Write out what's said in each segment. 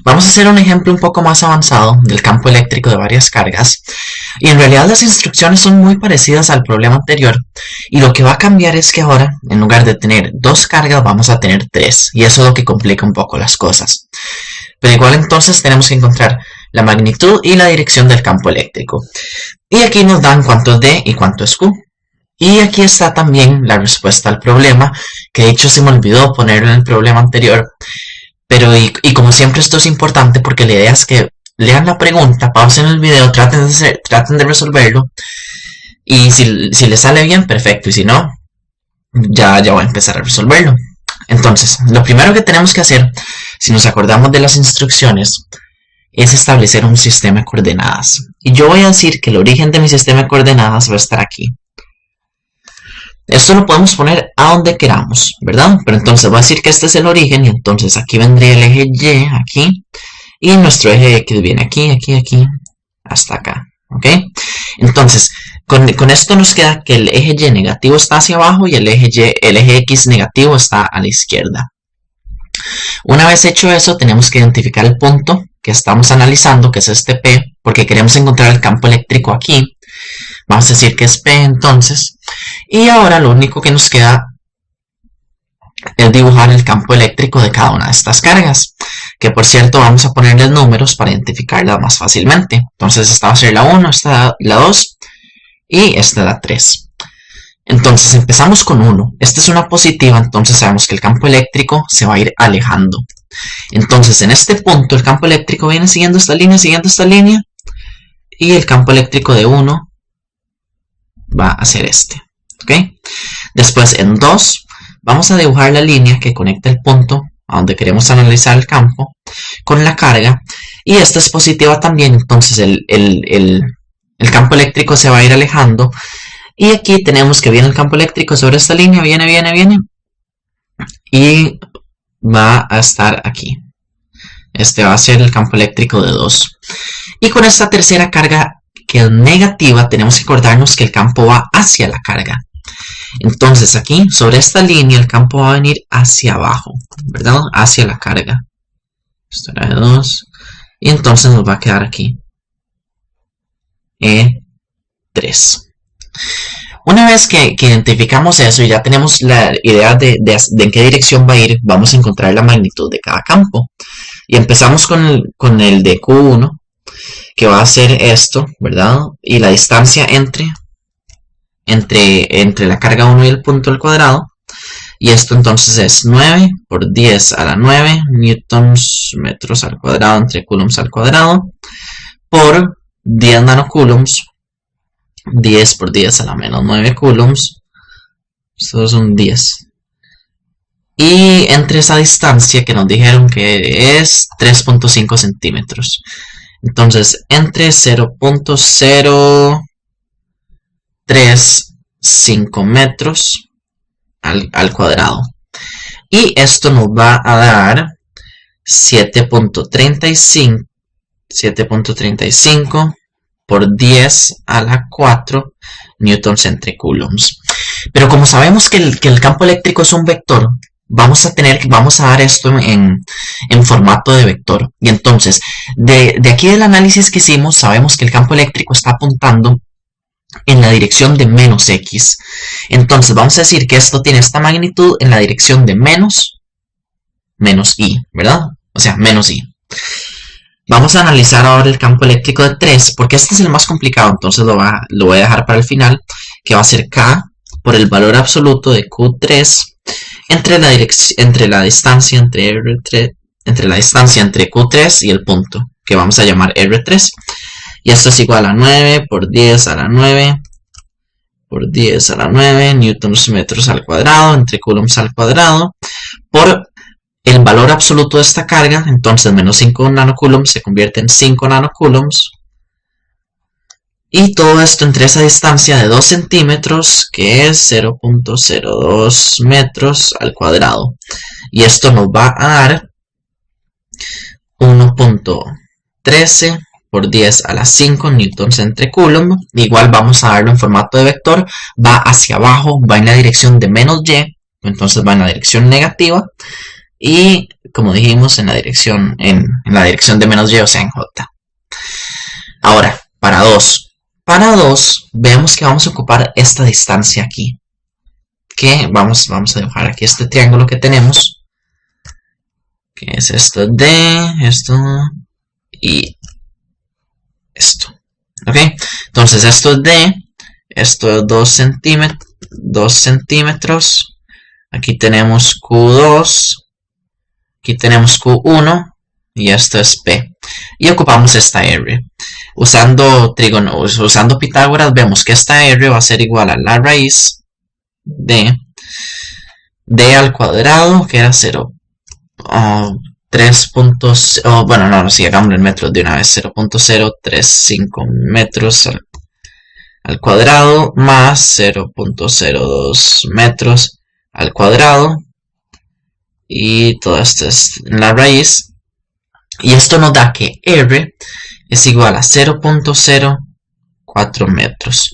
Vamos a hacer un ejemplo un poco más avanzado del campo eléctrico de varias cargas. Y en realidad las instrucciones son muy parecidas al problema anterior. Y lo que va a cambiar es que ahora, en lugar de tener 2 cargas, vamos a tener 3. Y eso es lo que complica un poco las cosas. Pero igual entonces tenemos que encontrar la magnitud y la dirección del campo eléctrico. Y aquí nos dan cuánto es D y cuánto es Q. Y aquí está también la respuesta al problema, que de hecho se me olvidó ponerlo en el problema anterior. Pero y como siempre esto es importante porque la idea es que lean la pregunta, pausen el video, traten de resolverlo. Y si les sale bien, perfecto. Y si no, ya voy a empezar a resolverlo. Entonces, lo primero que tenemos que hacer, si nos acordamos de las instrucciones, es establecer un sistema de coordenadas. Y yo voy a decir que el origen de mi sistema de coordenadas va a estar aquí. Esto lo podemos poner a donde queramos, ¿verdad? Pero entonces voy a decir que este es el origen y entonces aquí vendría el eje Y, aquí. Y nuestro eje X viene aquí, aquí, hasta acá, ¿ok? Entonces, con esto nos queda que el eje Y negativo está hacia abajo y el eje X negativo está a la izquierda. Una vez hecho eso, tenemos que identificar el punto que estamos analizando, que es este P, porque queremos encontrar el campo eléctrico aquí. Vamos a decir que es P entonces. Y ahora lo único que nos queda es dibujar el campo eléctrico de cada una de estas cargas. Que por cierto vamos a ponerles números para identificarlas más fácilmente. Entonces esta va a ser la 1, esta la 2 y esta la 3. Entonces empezamos con 1. Esta es una positiva, entonces sabemos que el campo eléctrico se va a ir alejando. Entonces en este punto el campo eléctrico viene siguiendo esta línea. Y el campo eléctrico de 1 va a ser este. ¿Ok? Después en 2 vamos a dibujar la línea que conecta el punto a donde queremos analizar el campo con la carga. Y esta es positiva también, entonces el campo eléctrico se va a ir alejando. Y aquí tenemos que viene el campo eléctrico sobre esta línea, viene. Y va a estar aquí. Este va a ser el campo eléctrico de 2. Y con esta tercera carga que es negativa, tenemos que acordarnos que el campo va hacia la carga. Entonces aquí, sobre esta línea, el campo va a venir hacia abajo, ¿verdad? Hacia la carga. Esto era de 2. Y entonces nos va a quedar aquí E3. Una vez que identificamos eso y ya tenemos la idea de en qué dirección va a ir, vamos a encontrar la magnitud de cada campo. Y empezamos con el de Q1, que va a ser esto, ¿verdad? Y la distancia entre la carga 1 y el punto al cuadrado. Y esto entonces es 9 por 10 a la 9 newtons metros al cuadrado entre coulombs al cuadrado por 10 nanocoulombs. 10 por 10 a la menos 9 coulombs. Esto es un 10. Y entre esa distancia que nos dijeron que es 3.5 centímetros. Entonces, entre 0.035 metros al cuadrado. Y esto nos va a dar 7.35 por 10 a la 4 newtons entre coulombs. Pero como sabemos que el campo eléctrico es un vector, vamos a dar esto en formato de vector. Y entonces, de aquí del análisis que hicimos, sabemos que el campo eléctrico está apuntando en la dirección de menos X. Entonces, vamos a decir que esto tiene esta magnitud en la dirección de menos Y, ¿verdad? O sea, menos Y. Vamos a analizar ahora el campo eléctrico de 3, porque este es el más complicado, entonces lo voy a dejar para el final, que va a ser K por el valor absoluto de Q3 entre la distancia entre Q3 y el punto, que vamos a llamar R3. Y esto es igual a 9 por 10 a la 9 por 10 a la 9 newtons metros al cuadrado entre coulombs al cuadrado por el valor absoluto de esta carga. Entonces menos 5 nanocoulombs se convierte en 5 nanocoulombs. Y todo esto entre esa distancia de 2 centímetros, que es 0.02 metros al cuadrado. Y esto nos va a dar 1.13 por 10 a la 5 newtons entre coulomb. Igual vamos a darlo en formato de vector. Va hacia abajo, va en la dirección de menos Y. Entonces va en la dirección negativa. y como dijimos en la dirección de menos y, o sea en J. Ahora, para 2. Para 2 vemos que vamos a ocupar esta distancia aquí. Que vamos a dibujar aquí este triángulo que tenemos. Que es esto de esto y esto. ¿Ok? Entonces esto es de, esto es 2 centímetros. Aquí tenemos Q2. Aquí tenemos Q1 y esto es P. Y ocupamos esta R. Usando Pitágoras vemos que esta R va a ser igual a la raíz de D al cuadrado, que era 0. 3. Bueno, no, sí, hagámoslo en metros de una vez. 0.035 metros al cuadrado más 0.02 metros al cuadrado. Y todo esto es en la raíz. Y esto nos da que R es igual a 0.04 metros.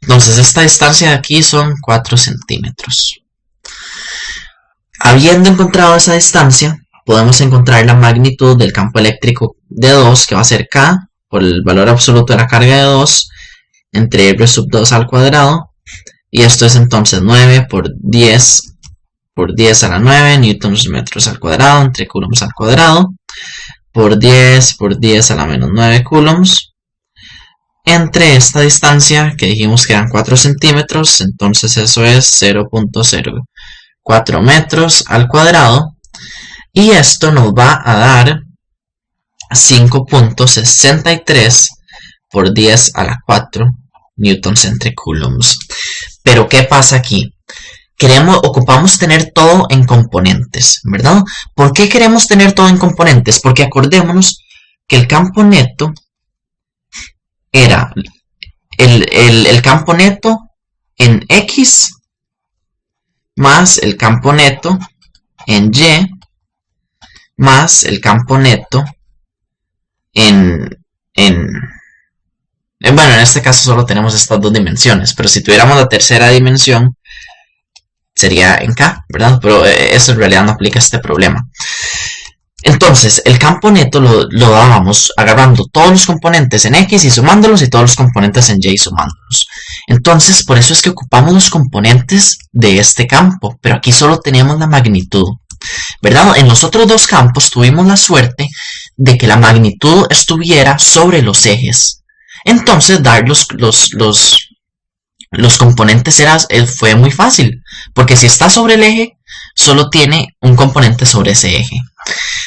Entonces esta distancia de aquí son 4 centímetros. Habiendo encontrado esa distancia, podemos encontrar la magnitud del campo eléctrico de 2, que va a ser K, por el valor absoluto de la carga de 2, entre R sub 2 al cuadrado. Y esto es entonces 9 por 10 a la 9 newtons metros al cuadrado entre coulombs al cuadrado por 10 a la menos 9 coulombs entre esta distancia que dijimos que eran 4 centímetros, entonces eso es 0.04 metros al cuadrado, y esto nos va a dar 5.63 por 10 a la 4 newtons entre coulombs. Pero ¿qué pasa aquí? Ocupamos tener todo en componentes, ¿verdad? ¿Por qué queremos tener todo en componentes? Porque acordémonos que el campo neto era el campo neto en X más el campo neto en Y más el campo neto bueno, en este caso solo tenemos estas dos dimensiones, pero si tuviéramos la tercera dimensión sería en K, ¿verdad? Pero eso en realidad no aplica a este problema. Entonces, el campo neto lo dábamos agarrando todos los componentes en X y sumándolos, y todos los componentes en Y sumándolos. Entonces, por eso es que ocupamos los componentes de este campo, pero aquí solo teníamos la magnitud, ¿verdad? En los otros dos campos tuvimos la suerte de que la magnitud estuviera sobre los ejes. Entonces, dar los componentes fue muy fácil, porque si está sobre el eje, solo tiene un componente sobre ese eje.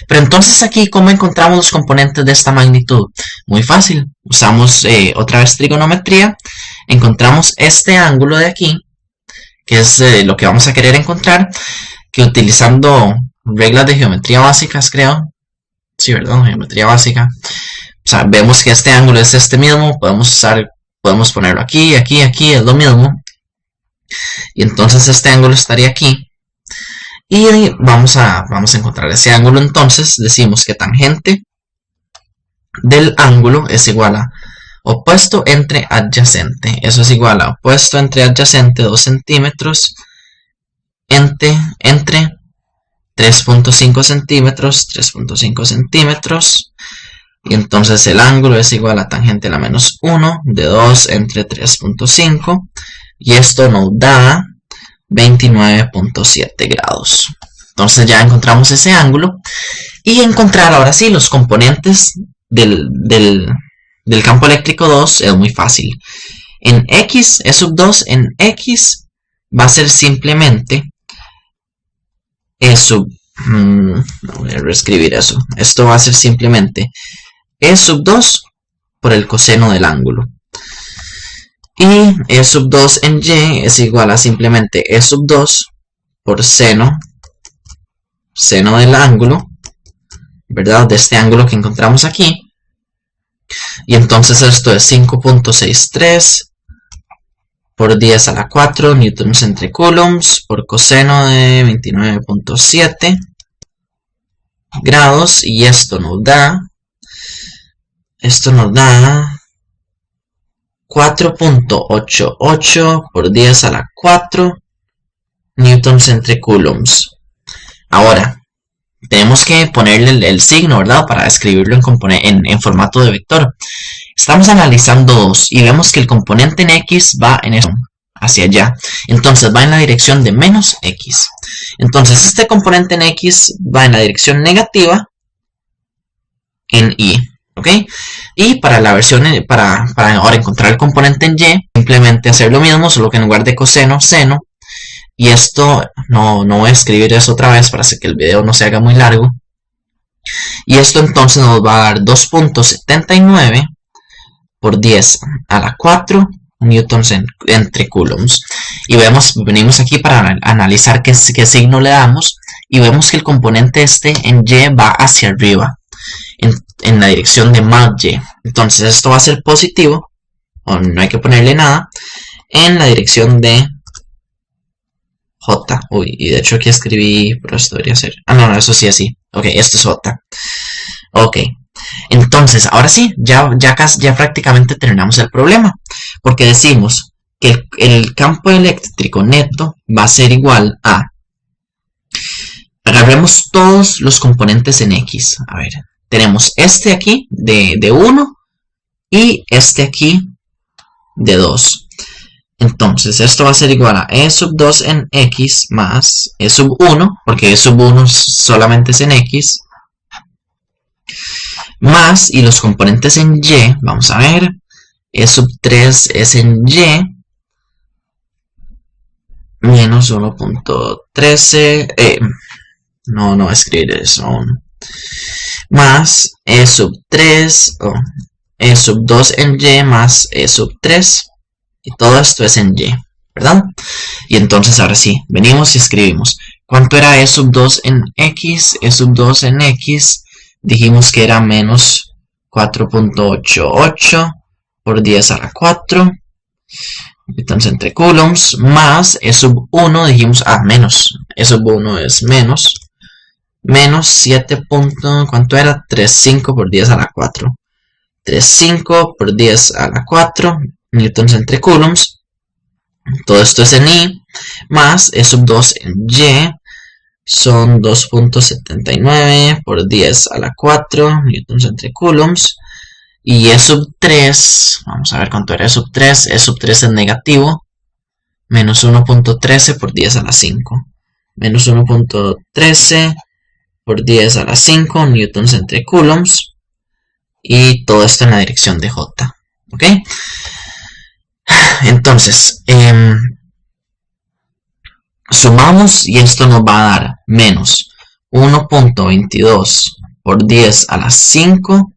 Pero entonces aquí, ¿cómo encontramos los componentes de esta magnitud? Muy fácil, usamos otra vez trigonometría, encontramos este ángulo de aquí, que es lo que vamos a querer encontrar, que utilizando reglas de geometría básicas, creo, sí, ¿verdad? Geometría básica, o sea, vemos que este ángulo es este mismo, podemos ponerlo aquí, aquí, aquí, es lo mismo. Y entonces este ángulo estaría aquí. Y vamos a encontrar ese ángulo. Entonces decimos que tangente del ángulo es igual a opuesto entre adyacente. Eso es igual a opuesto entre adyacente 2 centímetros entre 3.5 centímetros, 3.5 centímetros. Y entonces el ángulo es igual a tangente a la menos 1 de 2 entre 3.5. Y esto nos da 29.7 grados. Entonces ya encontramos ese ángulo. Y encontrar ahora sí los componentes del campo eléctrico 2 es muy fácil. En X, E sub 2 en X va a ser simplemente E sub... voy a reescribir eso. Esto va a ser simplemente E sub 2 por el coseno del ángulo. Y E sub 2 en Y es igual a simplemente E sub 2 por seno del ángulo, ¿verdad? De este ángulo que encontramos aquí. Y entonces esto es 5.63 por 10 a la 4 newtons entre coulombs por coseno de 29.7 grados. Y esto nos da 4.88 por 10 a la 4 newtons entre coulombs. Ahora, tenemos que ponerle el signo, ¿verdad? Para escribirlo en formato de vector. Estamos analizando 2 y vemos que el componente en X va en eso, hacia allá. Entonces va en la dirección de menos X. Entonces este componente en X va en la dirección negativa en Y. ¿Ok? Y para la versión, para ahora encontrar el componente en Y, simplemente hacer lo mismo, solo que en lugar de coseno, seno. Y esto, no voy a escribir eso otra vez para que el video no se haga muy largo. Y esto entonces nos va a dar 2.79 por 10 a la 4 newtons entre coulombs. Y venimos aquí para analizar qué signo le damos. Y vemos que el componente en Y va hacia arriba, en la dirección de más Y. Entonces esto va a ser positivo, o no hay que ponerle nada, en la dirección de J. Uy, y de hecho aquí escribí, pero esto debería ser... Ah, no, eso sí, así. Ok, esto es J. Ok, entonces, ahora sí, ya prácticamente terminamos el problema. Porque decimos que el campo eléctrico neto va a ser igual a... Agarremos todos los componentes en X. A ver, tenemos este aquí de 1 y este aquí de 2. Entonces, esto va a ser igual a E sub 2 en X más E sub 1, porque E sub 1 solamente es en X, más, y los componentes en Y, vamos a ver, E sub 3 es en Y, menos 1.13, no voy a escribir eso, más E sub 3, E sub 2 en Y más E sub 3. Y todo esto es en Y, ¿verdad? Y entonces ahora sí, venimos y escribimos. ¿Cuánto era E sub 2 en X? E sub 2 en X, dijimos que era menos 4.88 por 10 a la 4. Entonces entre coulombs, más E sub 1, dijimos, menos. E sub 1 es menos 7. ¿Cuánto era? 3.5 por 10 a la 4. 3.5 por 10 a la 4. Newtons entre coulombs. Todo esto es en Y, más E sub 2 en Y, son 2.79 por 10 a la 4 newtons entre coulombs. Y E sub 3, vamos a ver cuánto era E sub 3. E sub 3 es negativo, menos 1.13 por 10 a la 5. Menos 1.13 por 10 a la 5 newtons entre coulombs. Y todo esto en la dirección de J. ¿Ok? Entonces, sumamos y esto nos va a dar menos 1.22 por 10 a la 5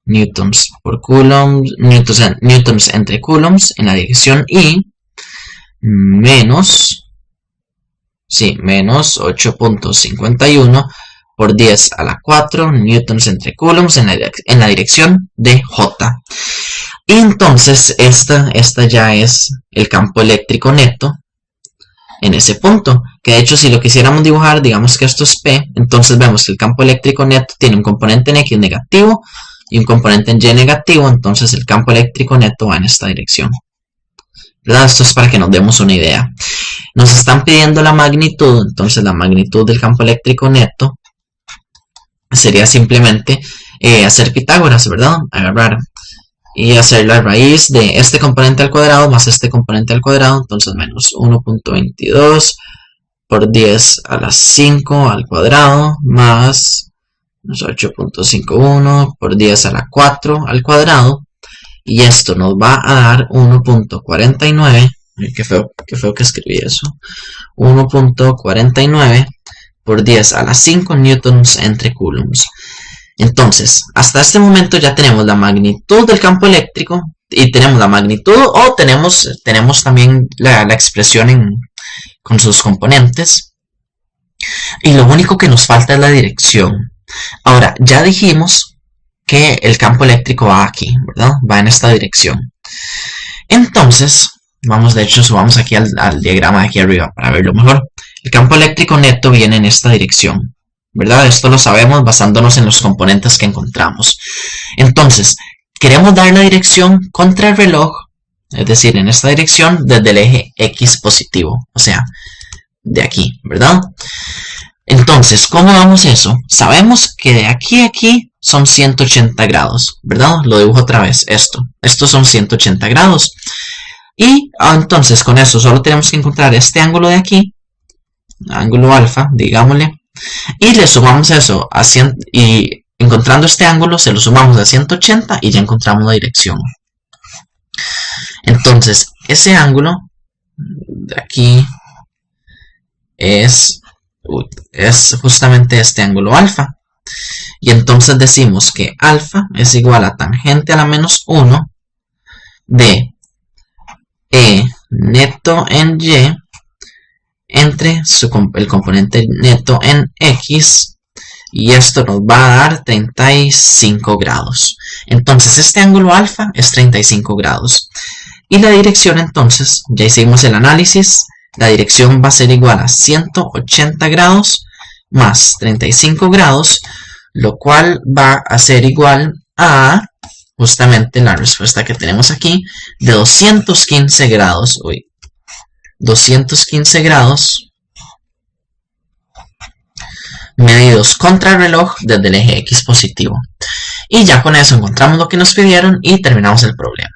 newtons por coulombs, newtons entre coulombs en la dirección Y, menos 8.51 por 10 a la 4 newtons entre coulombs en la dirección de J. Y entonces esta ya es el campo eléctrico neto en ese punto. Que de hecho si lo quisiéramos dibujar, digamos que esto es P, entonces vemos que el campo eléctrico neto tiene un componente en X negativo y un componente en Y negativo, entonces el campo eléctrico neto va en esta dirección. ¿Verdad? Esto es para que nos demos una idea. Nos están pidiendo la magnitud, entonces la magnitud del campo eléctrico neto sería simplemente hacer Pitágoras, ¿verdad? Agarrar y hacer la raíz de este componente al cuadrado más este componente al cuadrado, entonces menos 1.22 por 10 a la 5 al cuadrado más 8.51 por 10 a la 4 al cuadrado, y esto nos va a dar 1.49, qué feo que escribí eso, 1.49 por 10 a la 5 newtons entre coulombs. Entonces, hasta este momento ya tenemos la magnitud del campo eléctrico y tenemos la magnitud, o tenemos también la expresión con sus componentes. Y lo único que nos falta es la dirección. Ahora, ya dijimos que el campo eléctrico va aquí, ¿verdad? Va en esta dirección. Entonces, subamos aquí al diagrama de aquí arriba para verlo mejor. El campo eléctrico neto viene en esta dirección, ¿verdad? Esto lo sabemos basándonos en los componentes que encontramos. Entonces, queremos dar la dirección contra el reloj, es decir, en esta dirección desde el eje X positivo, o sea, de aquí, ¿verdad? Entonces, ¿cómo damos eso? Sabemos que de aquí a aquí son 180 grados, ¿verdad? Lo dibujo otra vez, estos son 180 grados. Y entonces con eso solo tenemos que encontrar este ángulo de aquí, ángulo alfa, digámosle, y le sumamos eso a 100, y encontrando este ángulo se lo sumamos a 180 y ya encontramos la dirección. Entonces, ese ángulo de aquí es justamente este ángulo alfa. Y entonces decimos que alfa es igual a tangente a la menos 1 de E neto en Y entre el componente neto en X, y esto nos va a dar 35 grados. Entonces este ángulo alfa es 35 grados. Y la dirección, entonces, ya hicimos el análisis, la dirección va a ser igual a 180 grados más 35 grados, lo cual va a ser igual a justamente la respuesta que tenemos aquí de 215 grados. 215 grados medidos contra el reloj desde el eje X positivo. Y ya con eso encontramos lo que nos pidieron y terminamos el problema.